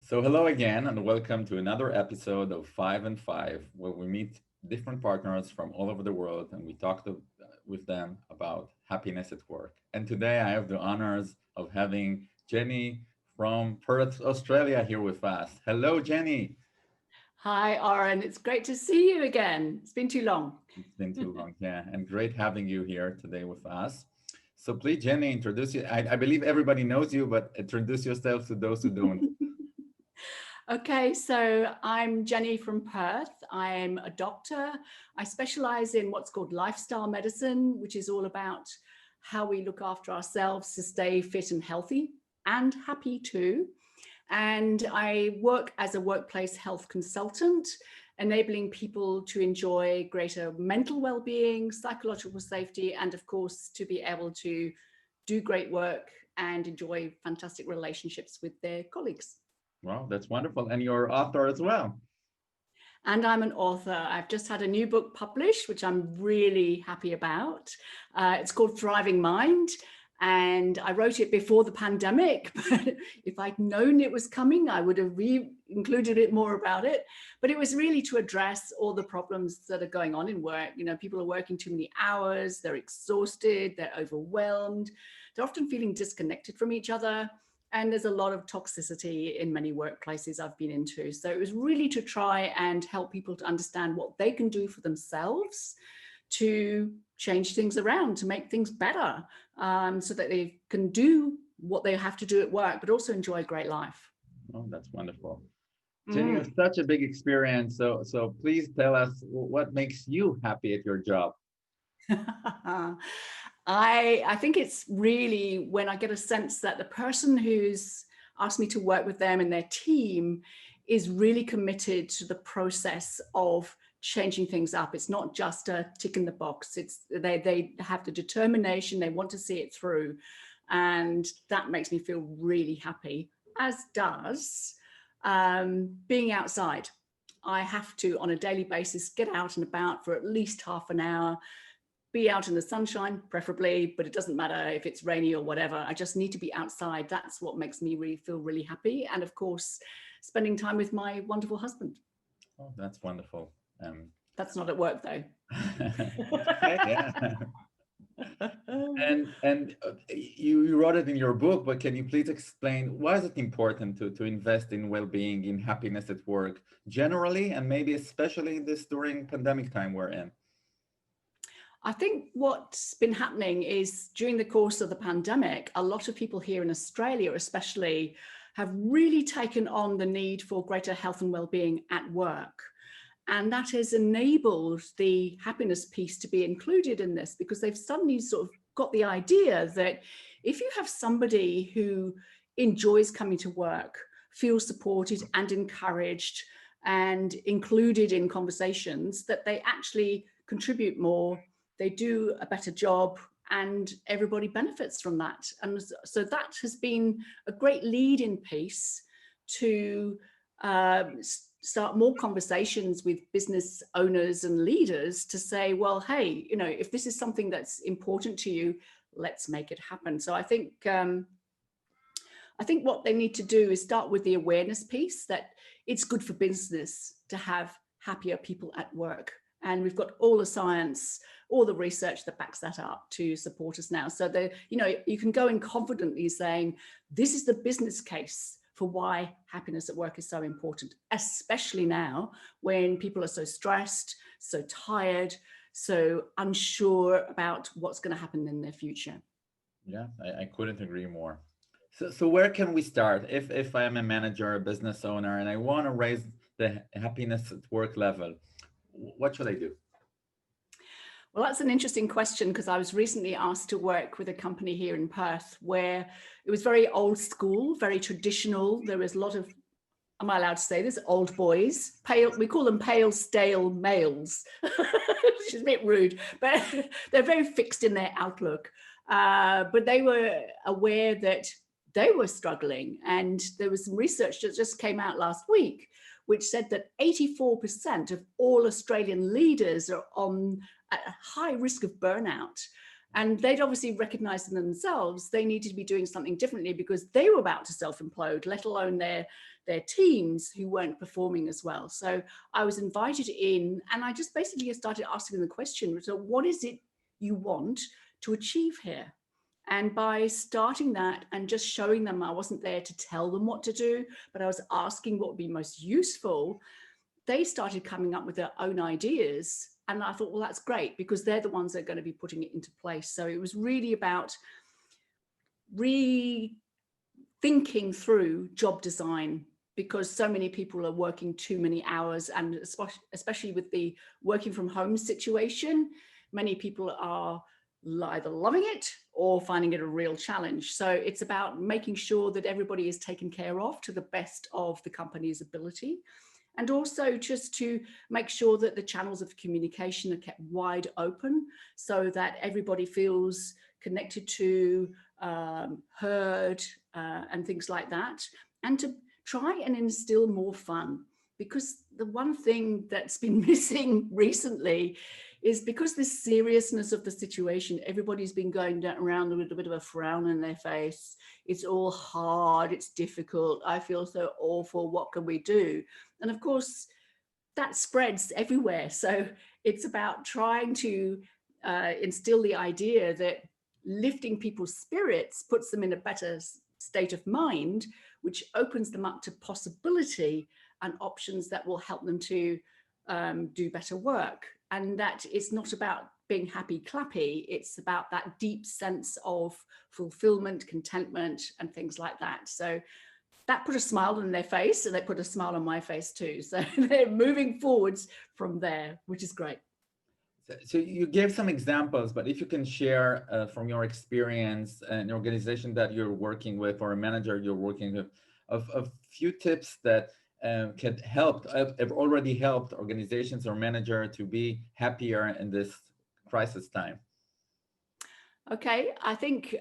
So hello again and welcome to another episode of 5 and 5 where we meet different partners from all over the world and we talk with them about happiness at work. And today I have the honors of having Jenny from Perth, Australia here with us. Hello, Jenny. Hi, Oren. It's great to see you again. It's been too long. It's been too long, yeah, and great having you here today with us. So please, Jenny, introduce you. I believe everybody knows you, but introduce yourself to those who don't. Okay, so I'm Jenny from Perth. I'm a doctor. I specialize in what's called lifestyle medicine, which is all about how we look after ourselves to stay fit and healthy and happy too. And I work as a workplace health consultant, enabling people to enjoy greater mental well-being, psychological safety, and of course, to be able to do great work and enjoy fantastic relationships with their colleagues. Wow, that's wonderful. And you're author as well. And I'm an author. I've just had a new book published, which I'm really happy about. It's called Thriving Mind. And I wrote it before the pandemic, but if I'd known it was coming, I would have included it more about it. But it was really to address all the problems that are going on in work. You know, people are working too many hours, they're exhausted, they're overwhelmed, they're often feeling disconnected from each other. And there's a lot of toxicity in many workplaces I've been into. So it was really to try and help people to understand what they can do for themselves to change things around, to make things better, so that they can do what they have to do at work, but also enjoy a great life. Oh, that's wonderful. Jenny, you Mm. have such a big experience. So please tell us what makes you happy at your job. I think it's really when I get a sense that the person who's asked me to work with them and their team is really committed to the process of changing things up. It's not just a tick in the box. It's they have the determination, they want to see it through. And that makes me feel really happy, as does being outside. I have to, on a daily basis, get out and about for at least half an hour, be out in the sunshine, preferably, but it doesn't matter if it's rainy or whatever. I just need to be outside. That's what makes me really feel really happy. And of course, spending time with my wonderful husband. Oh, that's wonderful. That's not at work though. Okay, yeah. And you wrote it in your book, but can you please explain why is it important to invest in well-being, in happiness at work generally, and maybe especially this during pandemic time we're in? I think what's been happening is during the course of the pandemic, a lot of people here in Australia, especially, have really taken on the need for greater health and well-being at work. And that has enabled the happiness piece to be included in this because they've suddenly sort of got the idea that if you have somebody who enjoys coming to work, feels supported and encouraged and included in conversations, that they actually contribute more, they do a better job, and everybody benefits from that. And so that has been a great lead-in piece to start more conversations with business owners and leaders to say, well, hey, you know, if this is something that's important to you, let's make it happen. So I think what they need to do is start with the awareness piece that it's good for business to have happier people at work. And we've got all the science, all the research that backs that up to support us now. So you can go in confidently saying, this is the business case for why happiness at work is so important, especially now when people are so stressed, so tired, so unsure about what's going to happen in their future. Yeah, I couldn't agree more. So where can we start if I am a manager, a business owner, and I want to raise the happiness at work level? What should I do? Well, that's an interesting question because I was recently asked to work with a company here in Perth where it was very old school, very traditional. There was a lot of, am I allowed to say this, old boys, pale, we call them pale, stale males, which is a bit rude, but they're very fixed in their outlook. But they were aware that they were struggling. And there was some research that just came out last week, which said that 84% of all Australian leaders are at a high risk of burnout. And they'd obviously recognized in themselves they needed to be doing something differently because they were about to self-implode, let alone their teams who weren't performing as well. So I was invited in, and I just basically started asking them the question, so what is it you want to achieve here? And by starting that and just showing them, I wasn't there to tell them what to do, but I was asking what would be most useful, they started coming up with their own ideas. And I thought, well, that's great, because they're the ones that are going to be putting it into place. So it was really about rethinking through job design, because so many people are working too many hours, and especially with the working from home situation, many people are either loving it or finding it a real challenge. So it's about making sure that everybody is taken care of to the best of the company's ability. And also just to make sure that the channels of communication are kept wide open so that everybody feels connected to, heard, and things like that. And to try and instill more fun, because the one thing that's been missing recently is, because this seriousness of the situation, everybody's been going around with a bit of a frown on their face. It's all hard, it's difficult, I feel so awful, what can we do? And of course, that spreads everywhere. So it's about trying to instill the idea that lifting people's spirits puts them in a better state of mind, which opens them up to possibility and options that will help them to do better work. And that it's not about being happy clappy, it's about that deep sense of fulfillment, contentment, and things like that. So that put a smile on their face, and they put a smile on my face too. So they're moving forwards from there, which is great. So you gave some examples, but if you can share from your experience and organization that you're working with, or a manager you're working with, of a few tips that can help, have already helped organizations or manager to be happier in this crisis time. Okay, I think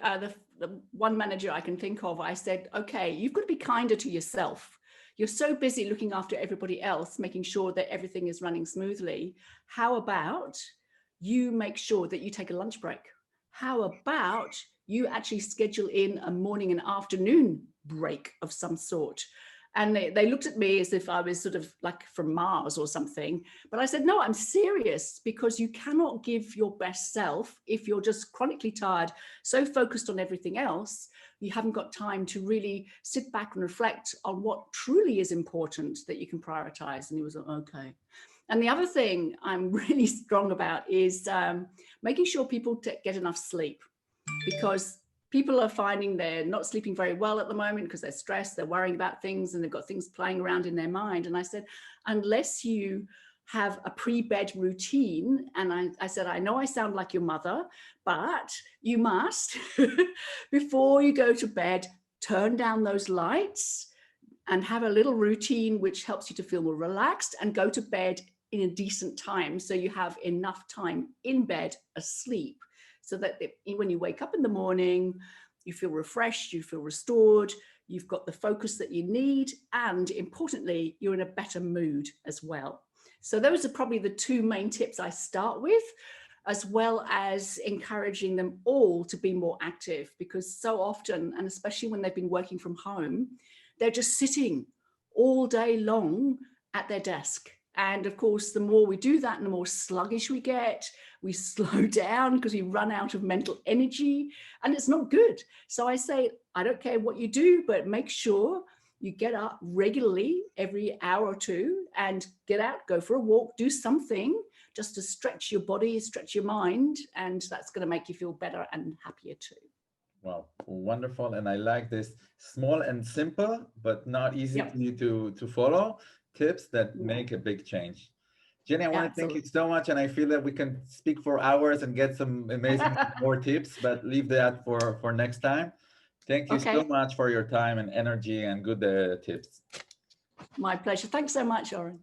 the one manager I can think of, I said, okay, you've got to be kinder to yourself. You're so busy looking after everybody else, making sure that everything is running smoothly. How about you make sure that you take a lunch break? How about you actually schedule in a morning and afternoon break of some sort? And they looked at me as if I was sort of like from Mars or something. But I said, no, I'm serious, because you cannot give your best self if you're just chronically tired, so focused on everything else, you haven't got time to really sit back and reflect on what truly is important that you can prioritize. And he was like, okay. And the other thing I'm really strong about is making sure people get enough sleep, because people are finding they're not sleeping very well at the moment because they're stressed, they're worrying about things, and they've got things playing around in their mind. And I said, unless you have a pre-bed routine, and I said, I know I sound like your mother, but you must, before you go to bed, turn down those lights and have a little routine which helps you to feel more relaxed, and go to bed in a decent time so you have enough time in bed asleep, so that when you wake up in the morning, you feel refreshed, you feel restored, you've got the focus that you need, and importantly, you're in a better mood as well. So those are probably the two main tips I start with, as well as encouraging them all to be more active, because so often, and especially when they've been working from home, they're just sitting all day long at their desk. And of course, the more we do that, and the more sluggish we get, we slow down because we run out of mental energy, and it's not good. So I say, I don't care what you do, but make sure you get up regularly every hour or two and get out, go for a walk, do something just to stretch your body, stretch your mind, and that's going to make you feel better and happier too. Wow, wonderful. And I like this small and simple, but not easy Yep. for you to follow tips that make a big change. Jenny, I want to thank you so much. And I feel that we can speak for hours and get some amazing more tips, but leave that for next time. Thank you so much for your time and energy and good tips. My pleasure. Thanks so much, Oren.